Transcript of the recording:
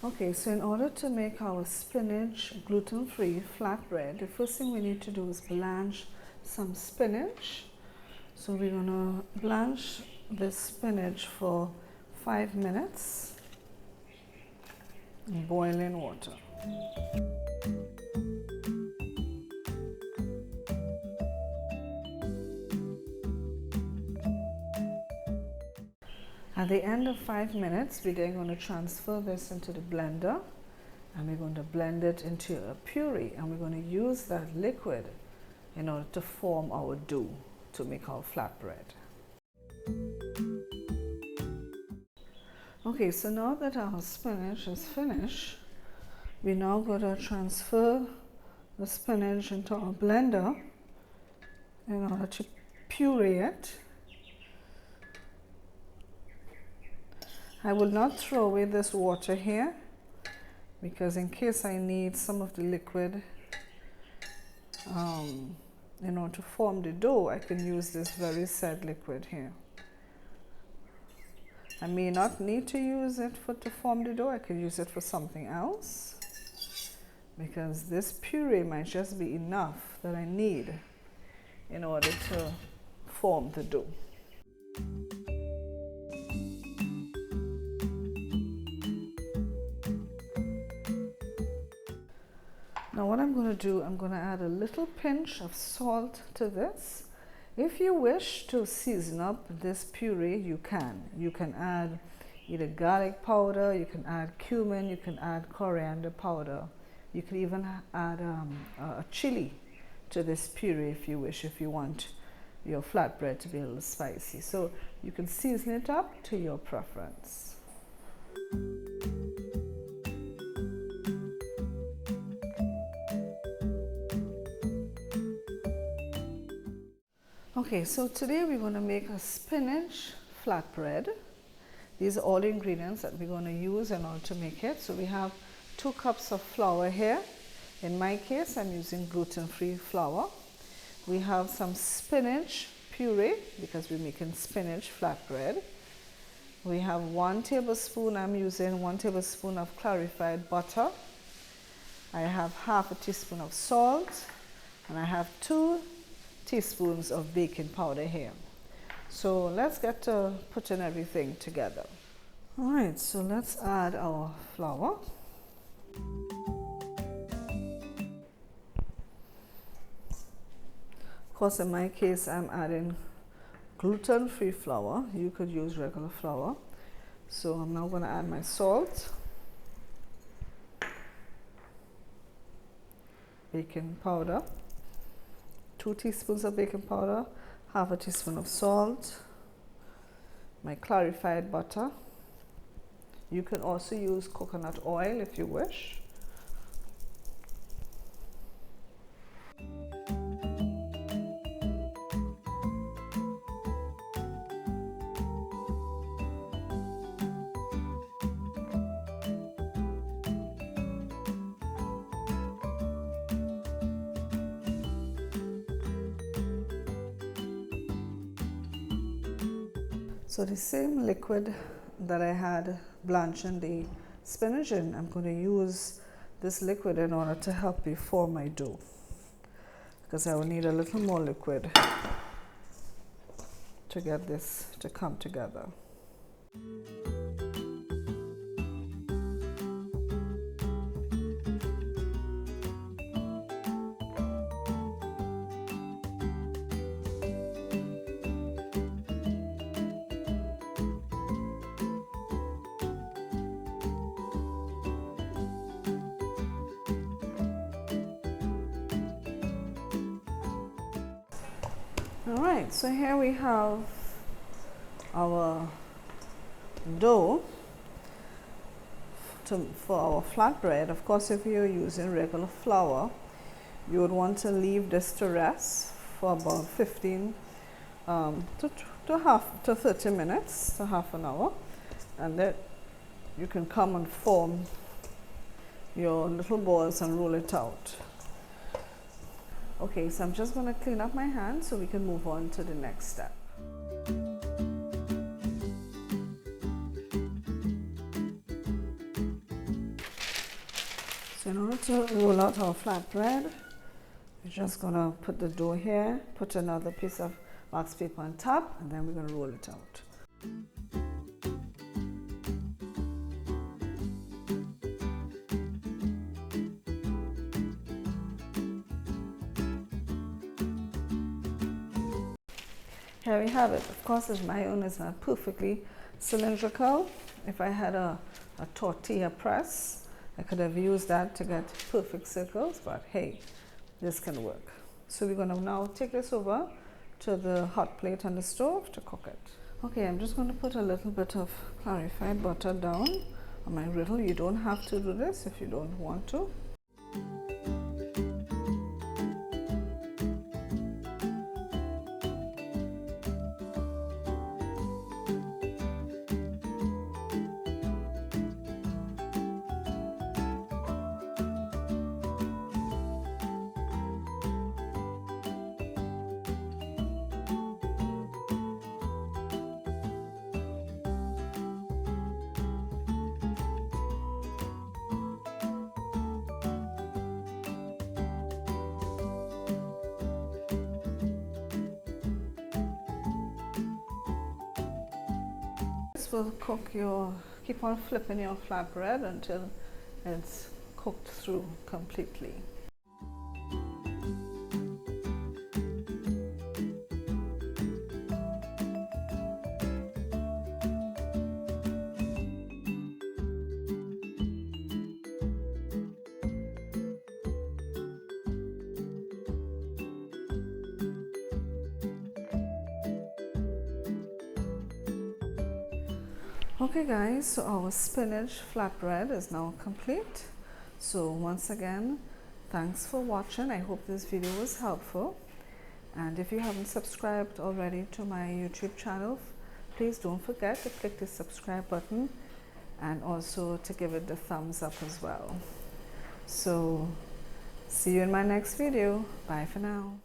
Okay, so in order to make our spinach gluten-free flatbread, the first thing we need to do is blanch some spinach. So we're gonna blanch this spinach for 5 minutes in boiling water. At the end of 5 minutes, we're then going to transfer this into the blender and we're going to blend it into a puree, and we're going to use that liquid in order to form our dough to make our flatbread. Okay, so now that our spinach is finished, we're now going to transfer the spinach into our blender in order to puree it. I will not throw away this water here because in case I need some of the liquid in order to form the dough, I can use this very said liquid here. I may not need to use it to form the dough. I could use it for something else because this puree might just be enough that I need in order to form the dough. Now what I'm going to do, I'm going to add a little pinch of salt to this. If you wish to season up this puree, you can. You can add either garlic powder, you can add cumin, you can add coriander powder. You can even add a chili to this puree if you wish, if you want your flatbread to be a little spicy. So you can season it up to your preference. Okay, so today we're going to make a spinach flatbread. These are all the ingredients that we're going to use in order to make it. So we have 2 cups of flour here. In my case, I'm using gluten-free flour. We have some spinach puree because we're making spinach flatbread. We have 1 tablespoon, I'm using 1 tablespoon of clarified butter. I have ½ a teaspoon of salt, and I have 2 teaspoons of baking powder here. So let's get to putting everything together. All right, so let's add our flour. Of course, in my case, I'm adding gluten-free flour. You could use regular flour. So I'm now going to add my salt, baking powder, 2 teaspoons of baking powder, ½ a teaspoon of salt, my clarified butter. You can also use coconut oil if you wish. So the same liquid that I had blanching the spinach in, I'm going to use this liquid in order to help me form my dough, because I will need a little more liquid to get this to come together. Alright, so here we have our dough for our flatbread. Of course, if you're using regular flour, you would want to leave this to rest for about 15 to 30 minutes to half an hour, and then you can come and form your little balls and roll it out. Okay, so I'm just going to clean up my hands so we can move on to the next step. So in order to roll out our flatbread, we're just going to put the dough here, put another piece of wax paper on top, and then we're going to roll it out. Here we have it. Of course, my own is not perfectly cylindrical. If I had a tortilla press, I could have used that to get perfect circles, but hey, this can work. So we're going to now take this over to the hot plate on the stove to cook it. Okay, I'm just going to put a little bit of clarified butter down on my griddle. You don't have to do this if you don't want to. This will cook keep on flipping your flatbread until it's cooked through completely. Okay guys, so our spinach flatbread is now complete. So once again, thanks for watching. I hope this video was helpful. And if you haven't subscribed already to my YouTube channel, please don't forget to click the subscribe button and also to give it the thumbs up as well. So see you in my next video. Bye for now.